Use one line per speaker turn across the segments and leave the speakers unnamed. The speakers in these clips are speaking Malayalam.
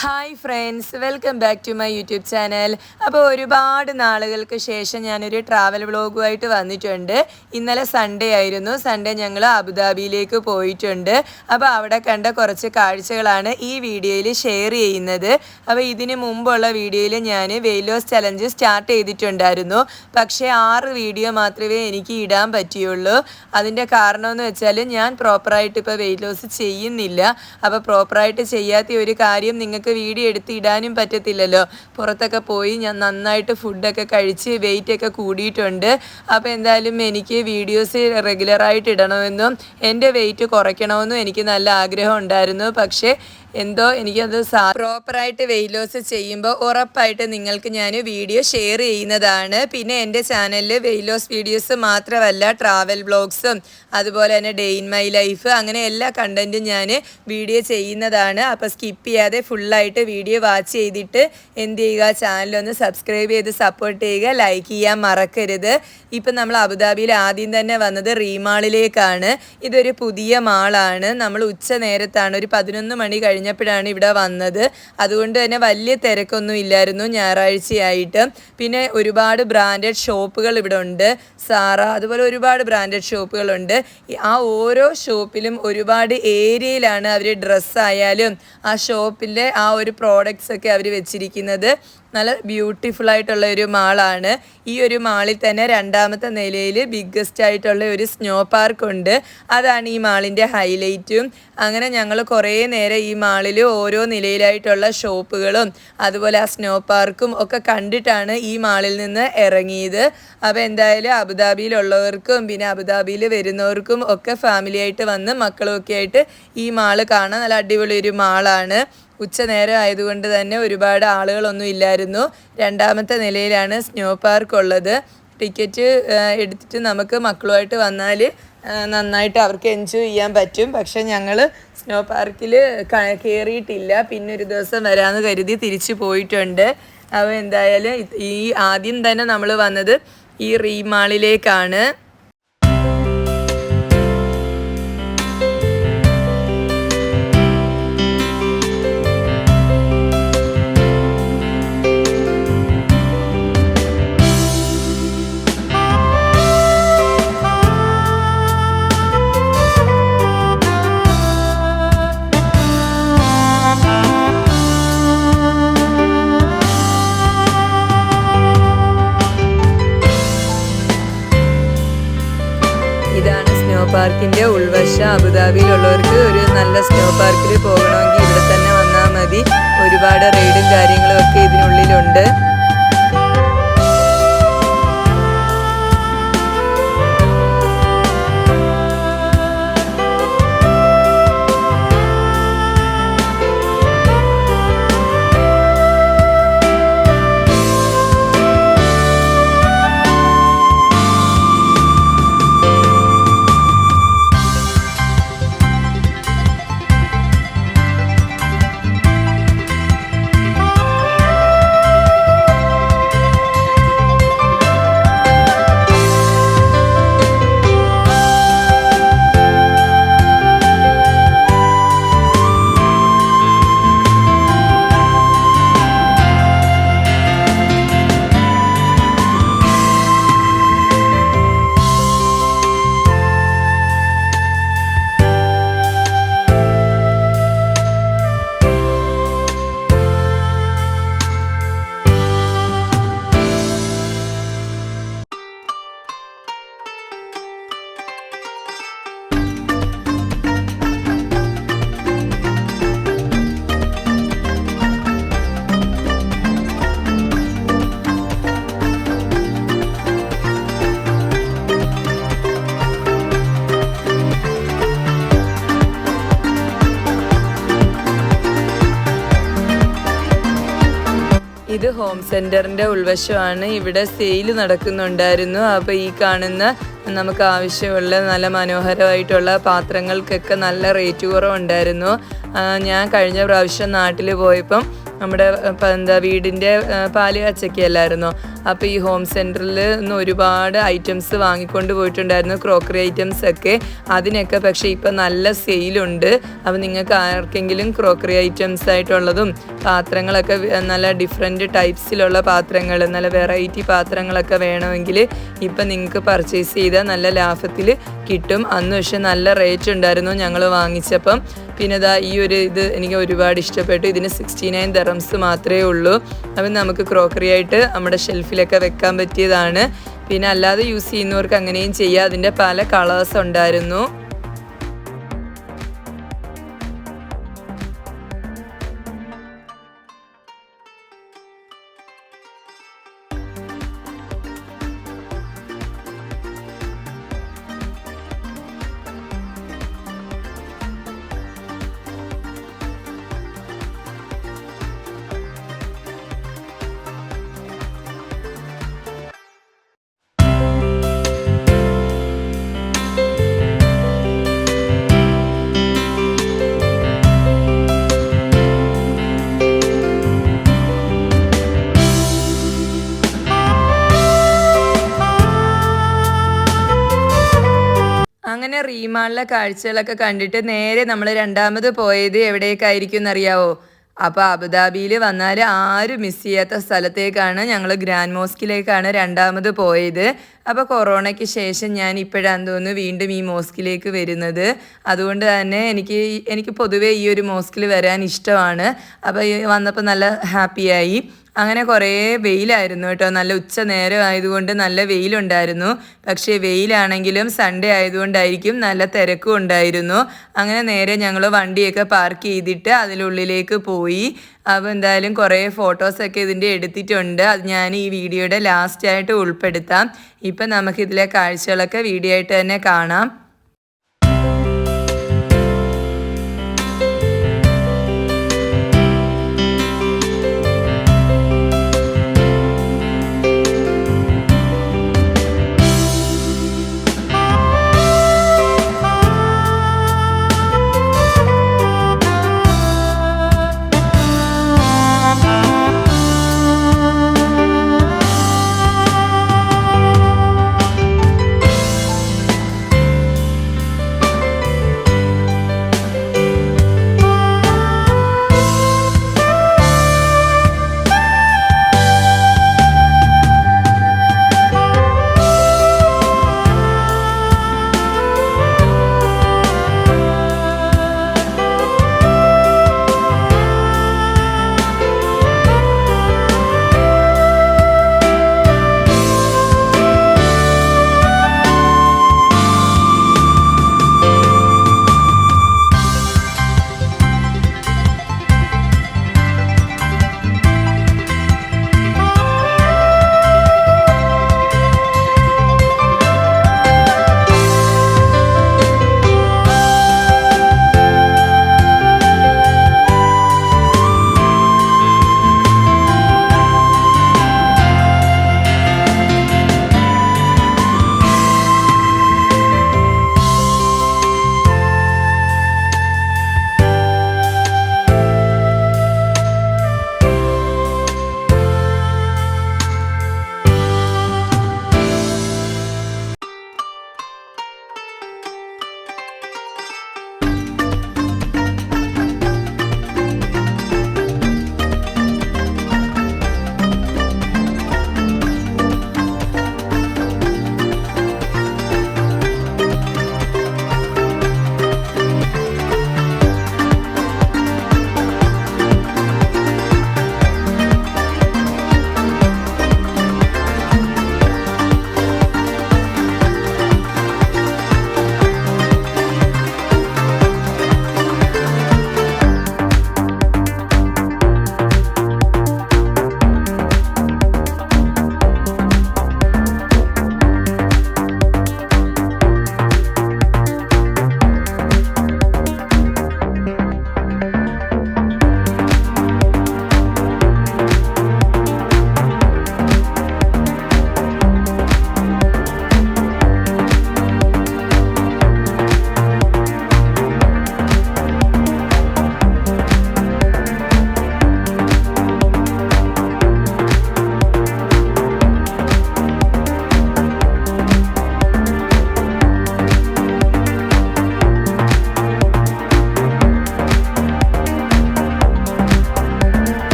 Hi friends, welcome back to my YouTube channel. അപ്പോൾ ഒരുപാട് നാളുകൾക്ക് ശേഷം ഞാനൊരു ട്രാവൽ വ്ളോഗുമായിട്ട് വന്നിട്ടുണ്ട്. ഇന്നലെ സൺഡേ ആയിരുന്നു. സൺഡേ ഞങ്ങൾ അബുദാബിയിലേക്ക് പോയിട്ടുണ്ട്. അപ്പോൾ അവിടെ കണ്ട കുറച്ച് കാഴ്ചകളാണ് ഈ വീഡിയോയിൽ ഷെയർ ചെയ്യുന്നത്. അപ്പോൾ ഇതിന് മുമ്പുള്ള വീഡിയോയിൽ ഞാൻ വെയിറ്റ് ലോസ് ചലഞ്ച് സ്റ്റാർട്ട് ചെയ്തിട്ടുണ്ടായിരുന്നു. പക്ഷേ 6 വീഡിയോ മാത്രമേ എനിക്ക് ഇടാൻ പറ്റിയുള്ളൂ. അതിൻ്റെ കാരണമെന്ന് വെച്ചാൽ ഞാൻ പ്രോപ്പറായിട്ട് ഇപ്പോൾ വെയിറ്റ് ലോസ് ചെയ്യുന്നില്ല. അപ്പോൾ പ്രോപ്പറായിട്ട് ചെയ്യാത്ത ഒരു കാര്യം നിങ്ങൾക്ക് വീഡിയോ എടുത്ത് ഇടാനും പറ്റത്തില്ലല്ലോ. പുറത്തൊക്കെ പോയി ഞാൻ നന്നായിട്ട് ഫുഡൊക്കെ കഴിച്ച് വെയിറ്റൊക്കെ കൂടിയിട്ടുണ്ട്. അപ്പോൾ എന്തായാലും എനിക്ക് വീഡിയോസ് റെഗുലറായിട്ട് ഇടണമെന്നും എൻ്റെ വെയിറ്റ് കുറയ്ക്കണമെന്നും എനിക്ക് നല്ല ആഗ്രഹം ഉണ്ടായിരുന്നു. പക്ഷേ എന്തോ എനിക്കത് പ്രോപ്പറായിട്ട് വെയിറ്റ് ലോസ് ചെയ്യുമ്പോൾ ഉറപ്പായിട്ട് നിങ്ങൾക്ക് ഞാൻ വീഡിയോ ഷെയർ ചെയ്യുന്നതാണ്. പിന്നെ എൻ്റെ ചാനലിൽ വെയിറ്റ് ലോസ് വീഡിയോസ് മാത്രമല്ല, ട്രാവൽ വ്ളോഗ്സും അതുപോലെ തന്നെ ഡേ ഇൻ മൈ ലൈഫ് അങ്ങനെ എല്ലാ കണ്ടൻറ്റും ഞാൻ വീഡിയോ ചെയ്യുന്നതാണ്. അപ്പോൾ സ്കിപ്പ് ചെയ്യാതെ ഫുള്ളായിട്ട് വീഡിയോ വാച്ച് ചെയ്തിട്ട് എന്ത് ചെയ്യുക, ചാനലൊന്ന് സബ്സ്ക്രൈബ് ചെയ്ത് സപ്പോർട്ട് ചെയ്യുക, ലൈക്ക് ചെയ്യാൻ മറക്കരുത്. ഇപ്പം നമ്മൾ അബുദാബിയിൽ ആദ്യം തന്നെ വന്നത് റീമാളിലേക്കാണ്. ഇതൊരു പുതിയ മാളാണ്. നമ്മൾ ഉച്ച നേരത്താണ്, ഒരു 11 മണി കഴിഞ്ഞപ്പോഴാണ് ഇവിടെ വന്നത്. അതുകൊണ്ട് തന്നെ വലിയ തിരക്കൊന്നും ഇല്ലായിരുന്നു ഞായറാഴ്ചയായിട്ട്. പിന്നെ ഒരുപാട് ബ്രാൻഡഡ് ഷോപ്പുകൾ ഇവിടെ ഉണ്ട്. സാറ അതുപോലെ ഒരുപാട് ബ്രാൻഡഡ് ഷോപ്പുകളുണ്ട്. ആ ഓരോ ഷോപ്പിലും ഒരുപാട് ഏരിയയിലാണ് അവർ ഡ്രസ്സായാലും ആ ഷോപ്പിലെ ആ ഒരു പ്രോഡക്റ്റ്സ് ഒക്കെ അവർ വെച്ചിരിക്കുന്നത്. നല്ല ബ്യൂട്ടിഫുൾ ആയിട്ടുള്ള ഒരു മാളാണ്. ഈ ഒരു മാളിൽ തന്നെ 2ാമത്തെ നിലയിൽ ബിഗ്ഗസ്റ്റ് ആയിട്ടുള്ള ഒരു സ്നോ പാർക്ക് ഉണ്ട്. അതാണ് ഈ മാളിൻ്റെ ഹൈലൈറ്റും. അങ്ങനെ ഞങ്ങൾ കുറേ നേരം ഈ മാളിൽ ഓരോ നിലയിലായിട്ടുള്ള ഷോപ്പുകളും അതുപോലെ ആ സ്നോ പാർക്കും ഒക്കെ കണ്ടിട്ടാണ് ഈ മാളിൽ നിന്ന് ഇറങ്ങിയത്. അപ്പോൾ എന്തായാലും അബുദാബിയിലുള്ളവർക്കും പിന്നെ അബുദാബിയിൽ വരുന്നവർക്കും ഒക്കെ ഫാമിലി ആയിട്ട് വന്ന് മക്കളുമൊക്കെ ആയിട്ട് ഈ മാള് കാണാൻ നല്ല അടിപൊളി ഒരു മാളാണ്. ഉച്ച നേരം ആയതുകൊണ്ട് തന്നെ ഒരുപാട് ആളുകളൊന്നും ഇല്ലായിരുന്നു. 2ാമത്തെ നിലയിലാണ് സ്നോ പാർക്ക് ഉള്ളത്. ടിക്കറ്റ് എടുത്തിട്ട് നമുക്ക് മക്കളുമായിട്ട് വന്നാൽ നന്നായിട്ട് അവർക്ക് എൻജോയ് ചെയ്യാൻ പറ്റും. പക്ഷെ ഞങ്ങൾ സ്നോ പാർക്കിൽ കയറിയിട്ടില്ല. പിന്നെ ഒരു ദിവസം വരാമെന്ന് കരുതി തിരിച്ചു പോയിട്ടുണ്ട്. അപ്പോൾ എന്തായാലും ഈ ആദ്യം തന്നെ നമ്മൾ വന്നത് ഈ റീമാളിലേക്കാണ്. പാർക്കിൻ്റെ ഉൾവശം. അബുദാബിയിലുള്ളവർക്ക് ഒരു നല്ല സ്നോ പാർക്കിൽ പോകണമെങ്കിൽ ഇവിടെ തന്നെ വന്നാൽ മതി. ഒരുപാട് റൈഡും കാര്യങ്ങളും ഒക്കെ ഇതിനുള്ളിലുണ്ട്. ഇത് ഹോം സെൻറ്ററിൻ്റെ ഉൾവശമാണ്. ഇവിടെ സെയിൽ നടക്കുന്നുണ്ടായിരുന്നു. അപ്പോൾ ഈ കാണുന്ന നമുക്ക് ആവശ്യമുള്ള നല്ല മനോഹരമായിട്ടുള്ള പാത്രങ്ങൾക്കൊക്കെ നല്ല റേറ്റ് കുറവുണ്ടായിരുന്നു. ഞാൻ കഴിഞ്ഞ പ്രാവശ്യം നാട്ടിൽ പോയപ്പം നമ്മുടെ വീടിൻ്റെ പാല് കാച്ചൊക്കെ അല്ലായിരുന്നോ, അപ്പോൾ ഈ ഹോം സെൻറ്ററിൽ നിന്ന് ഒരുപാട് ഐറ്റംസ് വാങ്ങിക്കൊണ്ട് പോയിട്ടുണ്ടായിരുന്നു, ക്രോക്കറി ഐറ്റംസ് ഒക്കെ. അതിനൊക്കെ പക്ഷേ ഇപ്പം നല്ല സെയിലുണ്ട്. അപ്പോൾ നിങ്ങൾക്ക് ആർക്കെങ്കിലും ക്രോക്കറി ഐറ്റംസ് ആയിട്ടുള്ളതും പാത്രങ്ങളൊക്കെ നല്ല ഡിഫറെൻറ്റ് ടൈപ്സിലുള്ള പാത്രങ്ങൾ, നല്ല വെറൈറ്റി പാത്രങ്ങളൊക്കെ വേണമെങ്കിൽ ഇപ്പം നിങ്ങൾക്ക് പർച്ചേസ് ചെയ്താൽ നല്ല ലാഭത്തിൽ കിട്ടും. അന്ന് പക്ഷേ നല്ല റേറ്റ് ഉണ്ടായിരുന്നു ഞങ്ങൾ വാങ്ങിച്ചപ്പം. പിന്നെ ഈ ഒരു ഇത് എനിക്ക് ഒരുപാട് ഇഷ്ടപ്പെട്ടു. ഇതിന് 69 ദിർഹംസ് മാത്രമേ ഉള്ളൂ. അപ്പം നമുക്ക് ക്രോക്കറി ആയിട്ട് നമ്മുടെ ഷെൽഫിലൊക്കെ വെക്കാൻ പറ്റിയതാണ്. പിന്നെ അല്ലാതെ യൂസ് ചെയ്യുന്നവർക്ക് അങ്ങനെയും ചെയ്യാം. അതിൻ്റെ പല കളേഴ്സ് ഉണ്ടായിരുന്നു. അങ്ങനെ റീമാളിലെ കാഴ്ചകളൊക്കെ കണ്ടിട്ട് നേരെ നമ്മൾ രണ്ടാമത് പോയത് എവിടേക്കായിരിക്കും എന്നറിയാവോ? അപ്പോൾ അബുദാബിയിൽ വന്നാൽ ആരും മിസ് ചെയ്യാത്ത സ്ഥലത്തേക്കാണ്. ഞങ്ങൾ ഗ്രാൻഡ് മോസ്കിലേക്കാണ് രണ്ടാമത് പോയത്. അപ്പോൾ കൊറോണയ്ക്ക് ശേഷം ഞാൻ ഇപ്പോഴാണ് തോന്നുന്നു വീണ്ടും ഈ മോസ്കിലേക്ക് വരുന്നത്. അതുകൊണ്ട് തന്നെ എനിക്ക് പൊതുവേ ഈ ഒരു മോസ്കിൽ വരാൻ ഇഷ്ടമാണ്. അപ്പോൾ വന്നപ്പോൾ നല്ല ഹാപ്പിയായി. അങ്ങനെ കുറേ വെയിലായിരുന്നു കേട്ടോ. നല്ല ഉച്ച നേരം ആയതുകൊണ്ട് നല്ല വെയിലുണ്ടായിരുന്നു. പക്ഷേ വെയിലാണെങ്കിലും സൺഡേ ആയതുകൊണ്ടായിരിക്കും നല്ല തിരക്കും ഉണ്ടായിരുന്നു. അങ്ങനെ നേരെ ഞങ്ങൾ വണ്ടിയൊക്കെ പാർക്ക് ചെയ്തിട്ട് അതിനുള്ളിലേക്ക് പോയി. അപ്പോൾ എന്തായാലും കുറേ ഫോട്ടോസൊക്കെ ഇതിൻ്റെ എടുത്തിട്ടുണ്ട്. അത് ഞാൻ ഈ വീഡിയോയുടെ ലാസ്റ്റായിട്ട് ഉൾപ്പെടുത്താം. ഇപ്പം നമുക്കിതിലെ കാഴ്ചകളൊക്കെ വീഡിയോ ആയിട്ട് തന്നെ കാണാം.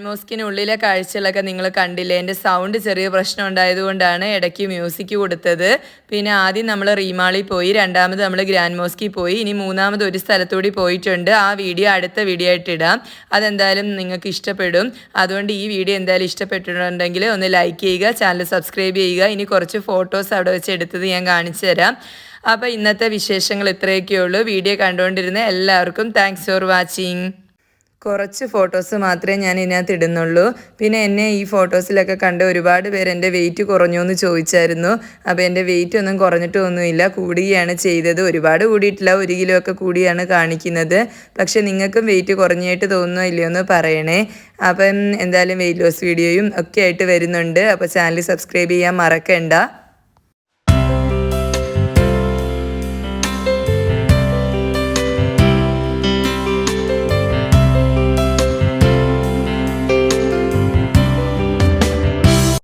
മോസ്കിനുള്ളിലെ കാഴ്ചകളൊക്കെ നിങ്ങൾ കണ്ടില്ലേ. എൻ്റെ സൗണ്ട് ചെറിയ പ്രശ്നം ഉണ്ടായതുകൊണ്ടാണ് ഇടയ്ക്ക് മ്യൂസിക് കൊടുത്തത്. പിന്നെ ആദ്യം നമ്മൾ റീമാളിൽ പോയി, രണ്ടാമത് നമ്മൾ ഗ്രാൻഡ് മോസ്കിൽ പോയി, ഇനി മൂന്നാമത് ഒരു സ്ഥലത്തൂടി പോയിട്ടുണ്ട്. ആ വീഡിയോ അടുത്ത വീഡിയോ ആയിട്ട് ഇടാം. അതെന്തായാലും നിങ്ങൾക്ക് ഇഷ്ടപ്പെടും. അതുകൊണ്ട് ഈ വീഡിയോ എന്തായാലും ഇഷ്ടപ്പെട്ടിട്ടുണ്ടെങ്കിൽ ഒന്ന് ലൈക്ക് ചെയ്യുക, ചാനൽ സബ്സ്ക്രൈബ് ചെയ്യുക. ഇനി കുറച്ച് ഫോട്ടോസ് അവിടെ വെച്ച് എടുത്തത് ഞാൻ കാണിച്ചു തരാം. അപ്പോൾ ഇന്നത്തെ വിശേഷങ്ങൾ ഇത്രയൊക്കെയുള്ളൂ. വീഡിയോ കണ്ടുകൊണ്ടിരുന്ന എല്ലാവർക്കും താങ്ക്സ് ഫോർ വാച്ചിങ്. കുറച്ച് ഫോട്ടോസ് മാത്രമേ ഞാൻ ഇതിനകത്ത് ഇടുന്നുള്ളൂ. പിന്നെ എന്നെ ഈ ഫോട്ടോസിലൊക്കെ കണ്ട് ഒരുപാട് പേര് എൻ്റെ വെയിറ്റ് കുറഞ്ഞു എന്ന് ചോദിച്ചായിരുന്നു. അപ്പോൾ എൻ്റെ വെയിറ്റ് ഒന്നും കുറഞ്ഞിട്ടൊന്നുമില്ല, കൂടുകയാണ് ചെയ്തത്. ഒരുപാട് കൂടിയിട്ടില്ല, 1 കിലോ ഒക്കെ കൂടിയാണ് കാണിക്കുന്നത്. പക്ഷേ നിങ്ങൾക്കും വെയിറ്റ് കുറഞ്ഞായിട്ട് തോന്നുന്നോ ഇല്ലയോ എന്ന് പറയണേ. അപ്പം എന്തായാലും വെയിറ്റ് ലോസ് വീഡിയോയും ഒക്കെ ആയിട്ട് വരുന്നുണ്ട്. അപ്പോൾ ചാനൽ സബ്സ്ക്രൈബ് ചെയ്യാൻ മറക്കണ്ട.